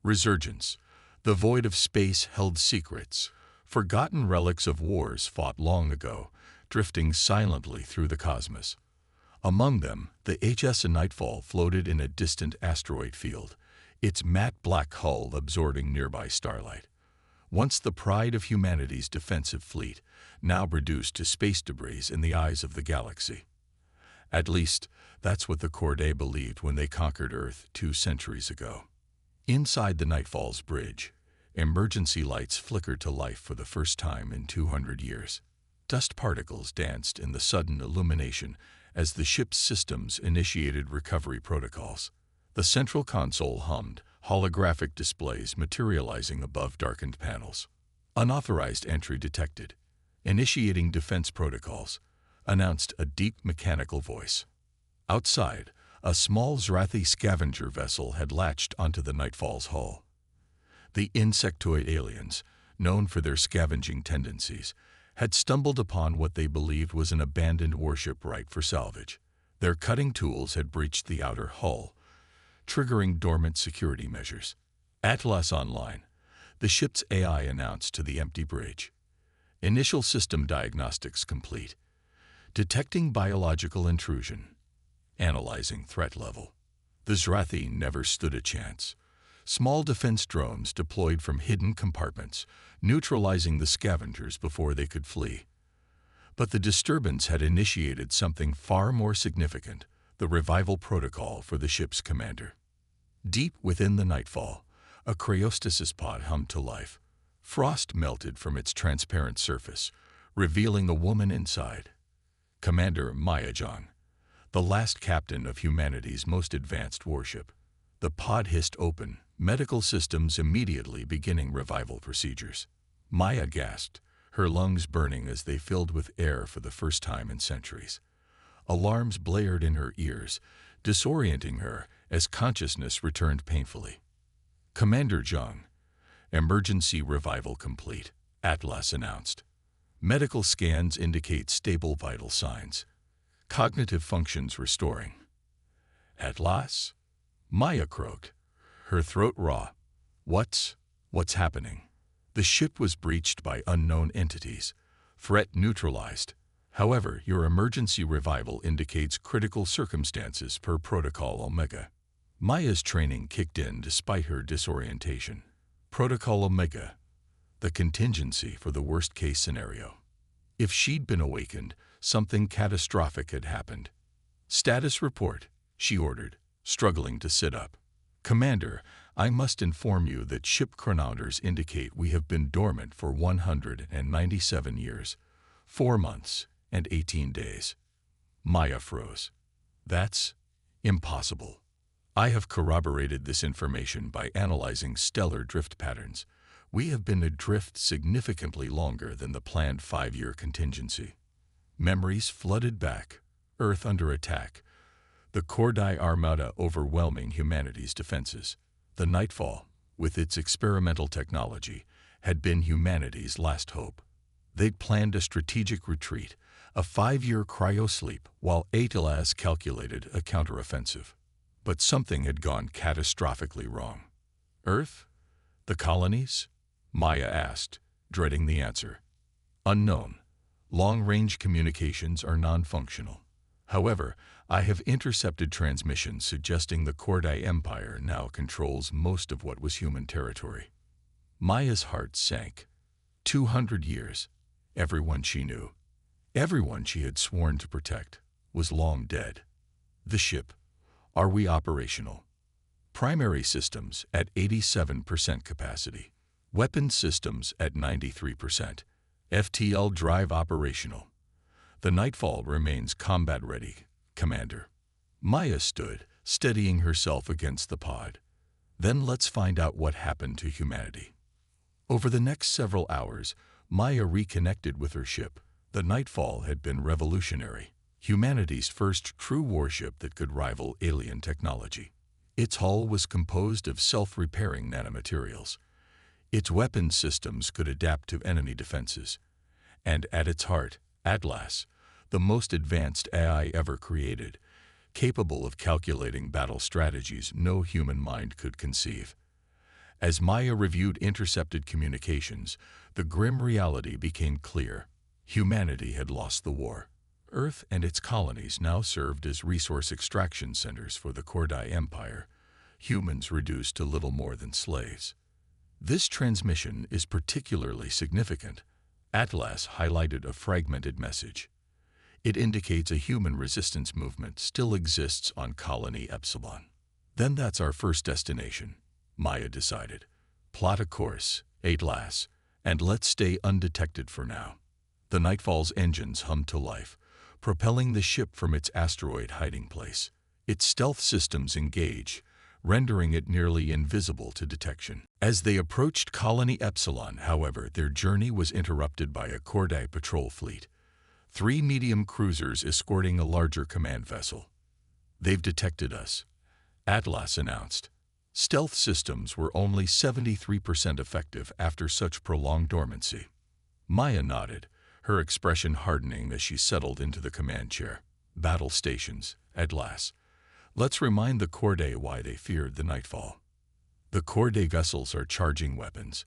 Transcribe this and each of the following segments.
Resurgence. The void of space held secrets, forgotten relics of wars fought long ago, drifting silently through the cosmos. Among them, the HSA Nightfall floated in a distant asteroid field, its matte black hull absorbing nearby starlight. Once the pride of humanity's defensive fleet, now reduced to space debris in the eyes of the galaxy. At least, that's what the Corday believed when they conquered Earth 2 centuries ago. Inside the Nightfall's bridge, emergency lights flickered to life for the first time in 200 years. Dust particles danced in the sudden illumination as the ship's systems initiated recovery protocols. The central console hummed, holographic displays materializing above darkened panels. Unauthorized entry detected. Initiating defense protocols, announced a deep mechanical voice. Outside, a small Zrathi scavenger vessel had latched onto the Nightfall's hull. The insectoid aliens, known for their scavenging tendencies, had stumbled upon what they believed was an abandoned warship ripe for salvage. Their cutting tools had breached the outer hull, triggering dormant security measures. Atlas Online, the ship's AI announced to the empty bridge. Initial system diagnostics complete. Detecting biological intrusion. Analyzing threat level. The Zrathi never stood a chance. Small defense drones deployed from hidden compartments, neutralizing the scavengers before they could flee. But the disturbance had initiated something far more significant, the revival protocol for the ship's commander. Deep within the Nightfall, a cryostasis pod hummed to life. Frost melted from its transparent surface, revealing the woman inside. Commander Maya Jong, the last captain of humanity's most advanced warship. The pod hissed open, medical systems immediately beginning revival procedures. Maya gasped, her lungs burning as they filled with air for the first time in centuries. Alarms blared in her ears, disorienting her as consciousness returned painfully. Commander Jung, emergency revival complete, Atlas announced. Medical scans indicate stable vital signs. Cognitive functions restoring. Atlas? Maya croaked, her throat raw. What's happening? The ship was breached by unknown entities. Threat neutralized. However, your emergency revival indicates critical circumstances per Protocol Omega. Maya's training kicked in despite her disorientation. Protocol Omega, the contingency for the worst-case scenario. If she'd been awakened, something catastrophic had happened. Status report, she ordered, struggling to sit up. Commander, I must inform you that ship chronometers indicate we have been dormant for 197 years, 4 months, and 18 days. Maya froze. That's impossible. I have corroborated this information by analyzing stellar drift patterns. We have been adrift significantly longer than the planned 5-year contingency. Memories flooded back, Earth under attack. The Corday Armada overwhelming humanity's defenses. The Nightfall, with its experimental technology, had been humanity's last hope. They'd planned a strategic retreat, a 5-year cryosleep, while Atlas calculated a counteroffensive. But something had gone catastrophically wrong. Earth? The colonies? Maya asked, dreading the answer. Unknown. Long-range communications are non-functional. However, I have intercepted transmissions suggesting the Corday Empire now controls most of what was human territory. Maya's heart sank. 200 years. Everyone she knew, everyone she had sworn to protect, was long dead. The ship. Are we operational? Primary systems at 87% capacity. Weapons systems at 93%. FTL drive operational. The Nightfall remains combat-ready, Commander. Maya stood, steadying herself against the pod. Then let's find out what happened to humanity. Over the next several hours, Maya reconnected with her ship. The Nightfall had been revolutionary, humanity's first true warship that could rival alien technology. Its hull was composed of self-repairing nanomaterials. Its weapons systems could adapt to enemy defenses. And at its heart, Atlas, the most advanced AI ever created, capable of calculating battle strategies no human mind could conceive. As Maya reviewed intercepted communications, the grim reality became clear. Humanity had lost the war. Earth and its colonies now served as resource extraction centers for the Kordai Empire, humans reduced to little more than slaves. This transmission is particularly significant. Atlas highlighted a fragmented message. It indicates a human resistance movement still exists on Colony Epsilon. Then that's our first destination, Maya decided. Plot a course, Atlas, and let's stay undetected for now. The Nightfall's engines hummed to life, propelling the ship from its asteroid hiding place. Its stealth systems engage, rendering it nearly invisible to detection. As they approached Colony Epsilon, however, their journey was interrupted by a Kordai patrol fleet. 3 medium cruisers escorting a larger command vessel. They've detected us, Atlas announced. Stealth systems were only 73% effective after such prolonged dormancy. Maya nodded, her expression hardening as she settled into the command chair. Battle stations, Atlas. Let's remind the Kordai why they feared the Nightfall. The Kordai vessels are charging weapons.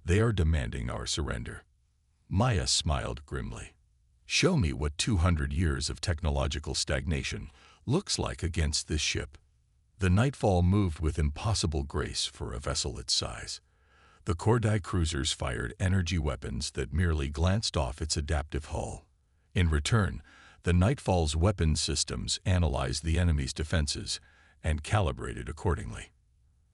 They are demanding our surrender. Maya smiled grimly. Show me what 200 years of technological stagnation looks like against this ship. The Nightfall moved with impossible grace for a vessel its size. The Kordai cruisers fired energy weapons that merely glanced off its adaptive hull. In return, the Nightfall's weapons systems analyzed the enemy's defenses and calibrated accordingly.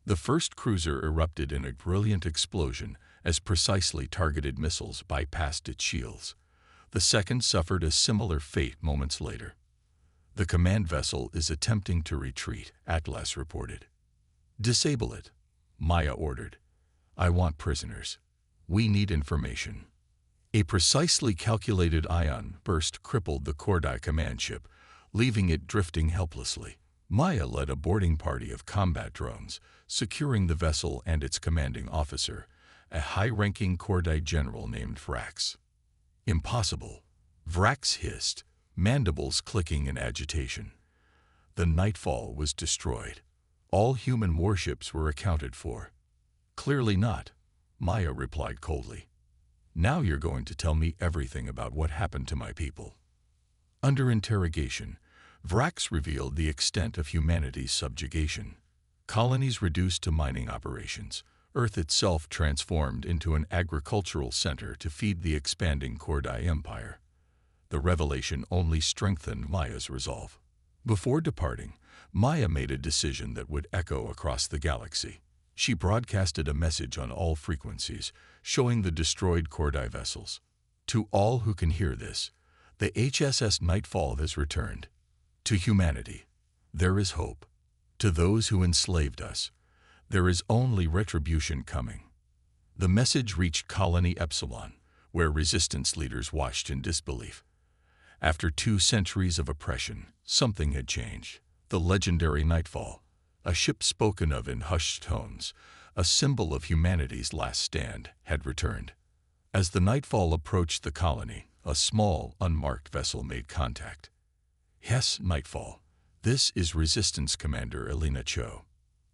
The first cruiser erupted in a brilliant explosion as precisely targeted missiles bypassed its shields. The second suffered a similar fate moments later. The command vessel is attempting to retreat, Atlas reported. Disable it, Maya ordered. I want prisoners. We need information. A precisely calculated ion burst crippled the Kordai command ship, leaving it drifting helplessly. Maya led a boarding party of combat drones, securing the vessel and its commanding officer, a high-ranking Kordai general named Vrax. Impossible, Vrax hissed, mandibles clicking in agitation. The Nightfall was destroyed. All human warships were accounted for. Clearly not, Maya replied coldly. Now you're going to tell me everything about what happened to my people. Under interrogation, Vrax revealed the extent of humanity's subjugation. Colonies reduced to mining operations. Earth itself transformed into an agricultural center to feed the expanding Kordai Empire. The revelation only strengthened Maya's resolve. Before departing, Maya made a decision that would echo across the galaxy. She broadcasted a message on all frequencies, showing the destroyed Kordai vessels. To all who can hear this, the HSS Nightfall has returned. To humanity, there is hope. To those who enslaved us, there is only retribution coming. The message reached Colony Epsilon, where resistance leaders watched in disbelief. After 2 centuries of oppression, something had changed. The legendary Nightfall, a ship spoken of in hushed tones, a symbol of humanity's last stand, had returned. As the Nightfall approached the colony, a small, unmarked vessel made contact. Yes, Nightfall. This is Resistance Commander Elena Cho.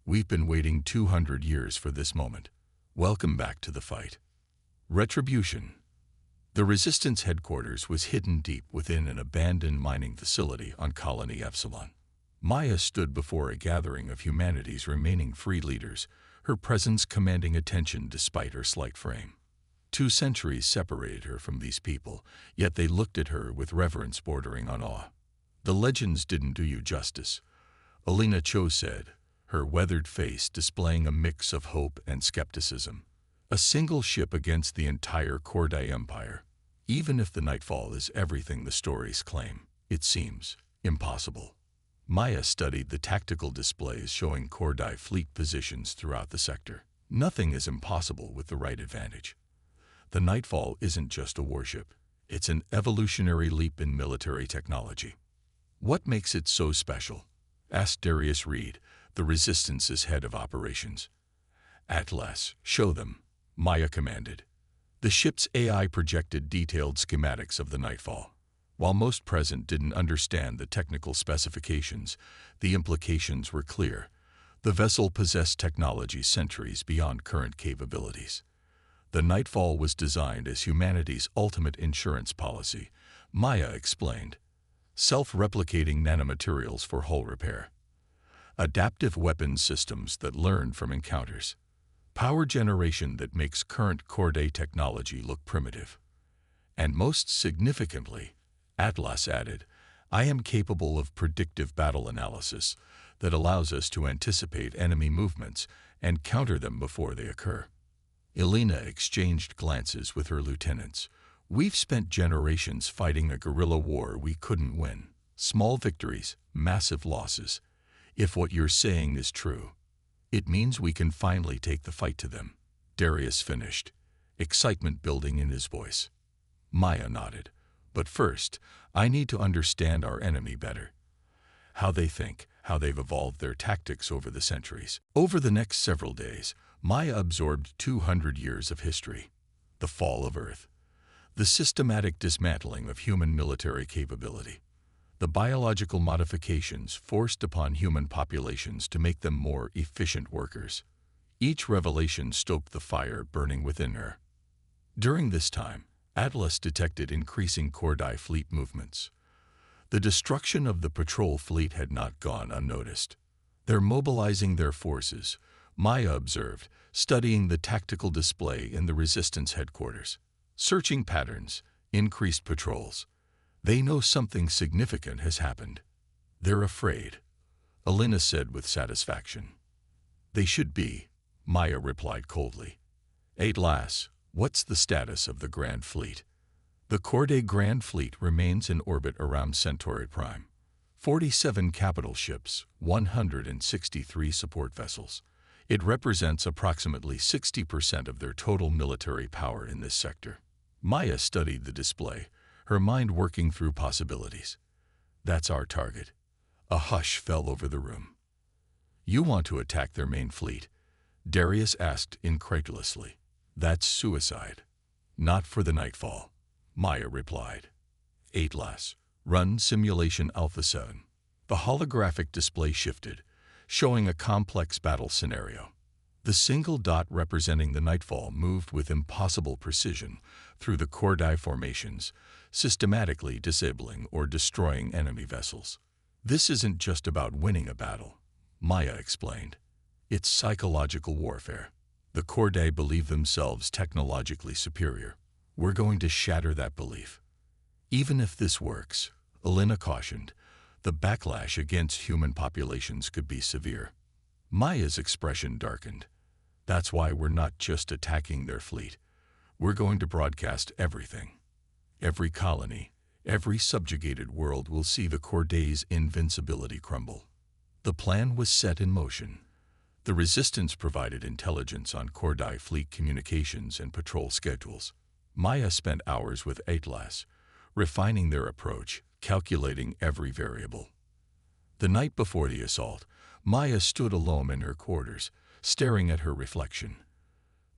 We've been waiting 200 years for this moment. Welcome back to the fight. Retribution. The Resistance headquarters was hidden deep within an abandoned mining facility on Colony Epsilon. Maya stood before a gathering of humanity's remaining free leaders, her presence commanding attention despite her slight frame. 2 centuries separated her from these people, yet they looked at her with reverence bordering on awe. The legends didn't do you justice, Elena Cho said, her weathered face displaying a mix of hope and skepticism. A single ship against the entire Kordai Empire. Even if the Nightfall is everything the stories claim, it seems impossible. Maya studied the tactical displays showing Kordai fleet positions throughout the sector. Nothing is impossible with the right advantage. The Nightfall isn't just a warship. It's an evolutionary leap in military technology. What makes it so special? Asked Darius Reed, the Resistance's head of operations. Atlas, show them, Maya commanded. The ship's AI projected detailed schematics of the Nightfall. While most present didn't understand the technical specifications, the implications were clear. The vessel possessed technology centuries beyond current capabilities. The Nightfall was designed as humanity's ultimate insurance policy, Maya explained. Self-replicating nanomaterials for hull repair. Adaptive weapons systems that learn from encounters. Power generation that makes current Corday technology look primitive. And most significantly, Atlas added, I am capable of predictive battle analysis that allows us to anticipate enemy movements and counter them before they occur. Elena exchanged glances with her lieutenants. We've spent generations fighting a guerrilla war we couldn't win. Small victories, massive losses. If what you're saying is true, it means we can finally take the fight to them. Darius finished, excitement building in his voice. Maya nodded. But first, I need to understand our enemy better. How they think, how they've evolved their tactics over the centuries. Over the next several days, Maya absorbed 200 years of history. The fall of Earth. The systematic dismantling of human military capability. The biological modifications forced upon human populations to make them more efficient workers. Each revelation stoked the fire burning within her. During this time, Atlas detected increasing Corday fleet movements. The destruction of the patrol fleet had not gone unnoticed. They're mobilizing their forces, Maya observed, studying the tactical display in the Resistance headquarters. Searching patterns, increased patrols. They know something significant has happened. They're afraid, Elena said with satisfaction. They should be, Maya replied coldly. Atlas, what's the status of the Grand Fleet? The Corday Grand Fleet remains in orbit around Centauri Prime. 47 capital ships, 163 support vessels. It represents approximately 60% of their total military power in this sector. Maya studied the display, her mind working through possibilities. That's our target. A hush fell over the room. You want to attack their main fleet? Darius asked incredulously. That's suicide. Not for the Nightfall, Maya replied. Atlas, run simulation Alpha 7. The holographic display shifted, showing a complex battle scenario. The single dot representing the Nightfall moved with impossible precision through the Corday formations, systematically disabling or destroying enemy vessels. This isn't just about winning a battle, Maya explained. It's psychological warfare. The Corday believe themselves technologically superior. We're going to shatter that belief. Even if this works, Elena cautioned, the backlash against human populations could be severe. Maya's expression darkened. That's why we're not just attacking their fleet. We're going to broadcast everything. Every colony, every subjugated world will see the Corday's invincibility crumble. The plan was set in motion. The Resistance provided intelligence on Corday fleet communications and patrol schedules. Maya spent hours with Atlas, refining their approach, calculating every variable. The night before the assault, Maya stood alone in her quarters, staring at her reflection.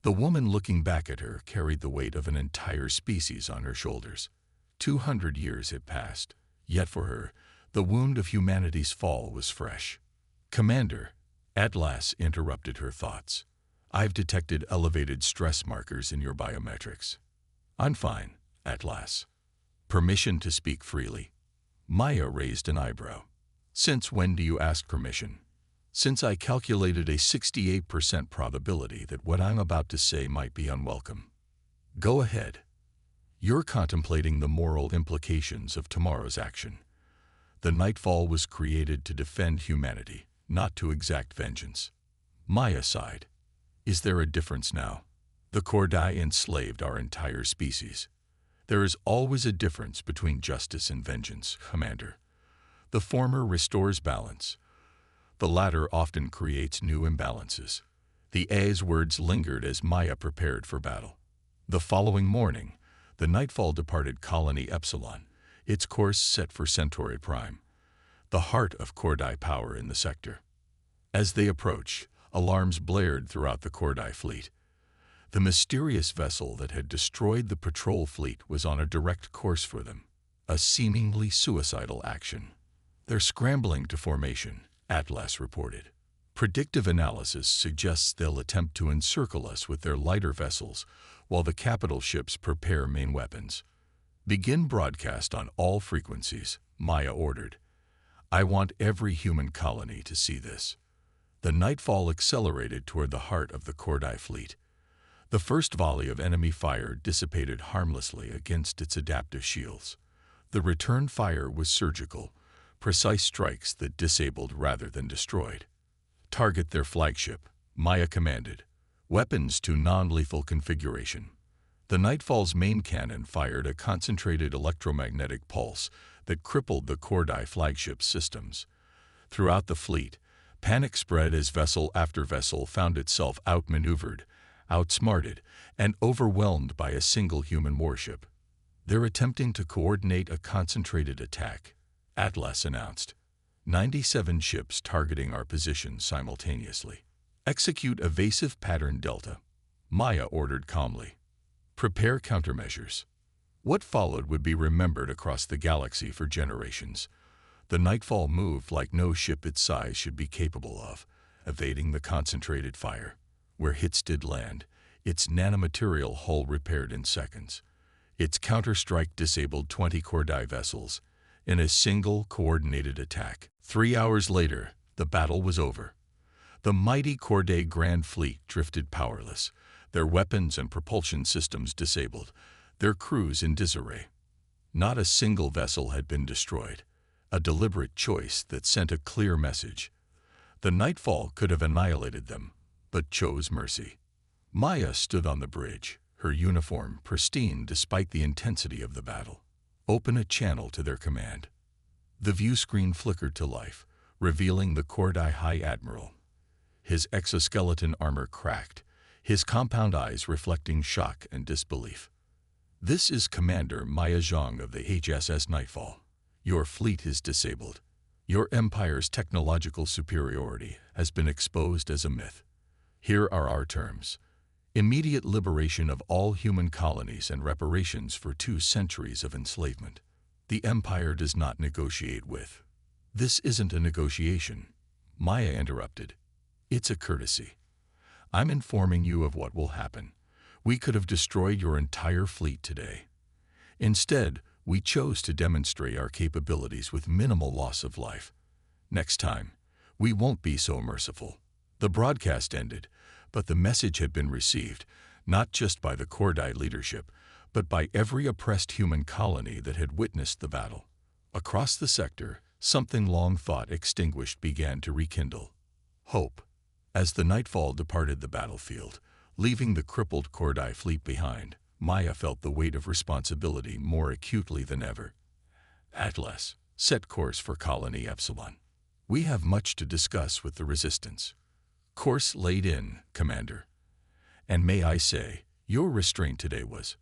The woman looking back at her carried the weight of an entire species on her shoulders. 200 years had passed, yet for her, the wound of humanity's fall was fresh. Commander, Atlas interrupted her thoughts. I've detected elevated stress markers in your biometrics. I'm fine, Atlas. Permission to speak freely. Maya raised an eyebrow. Since when do you ask permission? Since I calculated a 68% probability that what I'm about to say might be unwelcome. Go ahead. You're contemplating the moral implications of tomorrow's action. The Nightfall was created to defend humanity, not to exact vengeance. Maya sighed. Is there a difference now? The Corday enslaved our entire species. There is always a difference between justice and vengeance, Commander. The former restores balance. The latter often creates new imbalances. The A's words lingered as Maya prepared for battle. The following morning, the Nightfall departed Colony Epsilon, its course set for Centauri Prime, the heart of Corday power in the sector. As they approached, alarms blared throughout the Corday fleet. The mysterious vessel that had destroyed the patrol fleet was on a direct course for them, a seemingly suicidal action. They're scrambling to formation, Atlas reported. Predictive analysis suggests they'll attempt to encircle us with their lighter vessels while the capital ships prepare main weapons. Begin broadcast on all frequencies, Maya ordered. I want every human colony to see this. The nightfall accelerated toward the heart of the Kordai fleet. The first volley of enemy fire dissipated harmlessly against its adaptive shields. The return fire was surgical, precise strikes that disabled rather than destroyed. Target their flagship, Maya commanded. Weapons to non-lethal configuration. The Nightfall's main cannon fired a concentrated electromagnetic pulse that crippled the Kordai flagship systems. Throughout the fleet, panic spread as vessel after vessel found itself outmaneuvered, outsmarted, and overwhelmed by a single human warship. They're attempting to coordinate a concentrated attack, Atlas announced. 97 ships targeting our position simultaneously. Execute evasive pattern Delta, Maya ordered calmly. Prepare countermeasures. What followed would be remembered across the galaxy for generations. The Nightfall moved like no ship its size should be capable of, evading the concentrated fire. Where hits did land, its nanomaterial hull repaired in seconds. Its counterstrike disabled 20 Kordai vessels in a single coordinated attack. 3 hours later, the battle was over. The mighty Kordai Grand Fleet drifted powerless, their weapons and propulsion systems disabled, their crews in disarray. Not a single vessel had been destroyed, a deliberate choice that sent a clear message. The Nightfall could have annihilated them, but chose mercy. Maya stood on the bridge, her uniform pristine despite the intensity of the battle. Open a channel to their command. The view screen flickered to life, revealing the Kordai High Admiral. His exoskeleton armor cracked, his compound eyes reflecting shock and disbelief. This is Commander Maya Zhang of the HSS Nightfall. Your fleet is disabled. Your empire's technological superiority has been exposed as a myth. Here are our terms. Immediate liberation of all human colonies and reparations for 2 centuries of enslavement. The Empire does not negotiate with. This isn't a negotiation, Maya interrupted. It's a courtesy. I'm informing you of what will happen. We could have destroyed your entire fleet today. Instead, we chose to demonstrate our capabilities with minimal loss of life. Next time, we won't be so merciful. The broadcast ended, but the message had been received, not just by the Kordai leadership, but by every oppressed human colony that had witnessed the battle. Across the sector, something long thought extinguished began to rekindle. Hope. As the Nightfall departed the battlefield, leaving the crippled Kordai fleet behind, Maya felt the weight of responsibility more acutely than ever. Atlas, set course for Colony Epsilon. We have much to discuss with the Resistance. Course laid in, Commander. And may I say, your restraint today was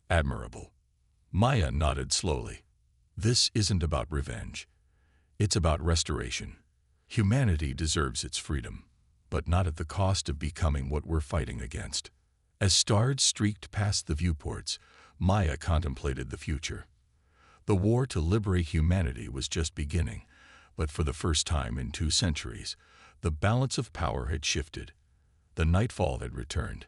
admirable. Maya nodded slowly. This isn't about revenge. It's about restoration. Humanity deserves its freedom, but not at the cost of becoming what we're fighting against. As stars streaked past the viewports, Maya contemplated the future. The war to liberate humanity was just beginning, but for the first time in 2 centuries, the balance of power had shifted. The Nightfall had returned,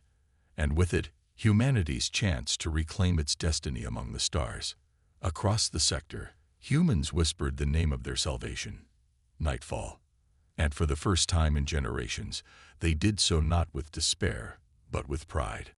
and with it, humanity's chance to reclaim its destiny among the stars. Across the sector, humans whispered the name of their salvation, Nightfall. And for the first time in generations, they did so not with despair, but with pride.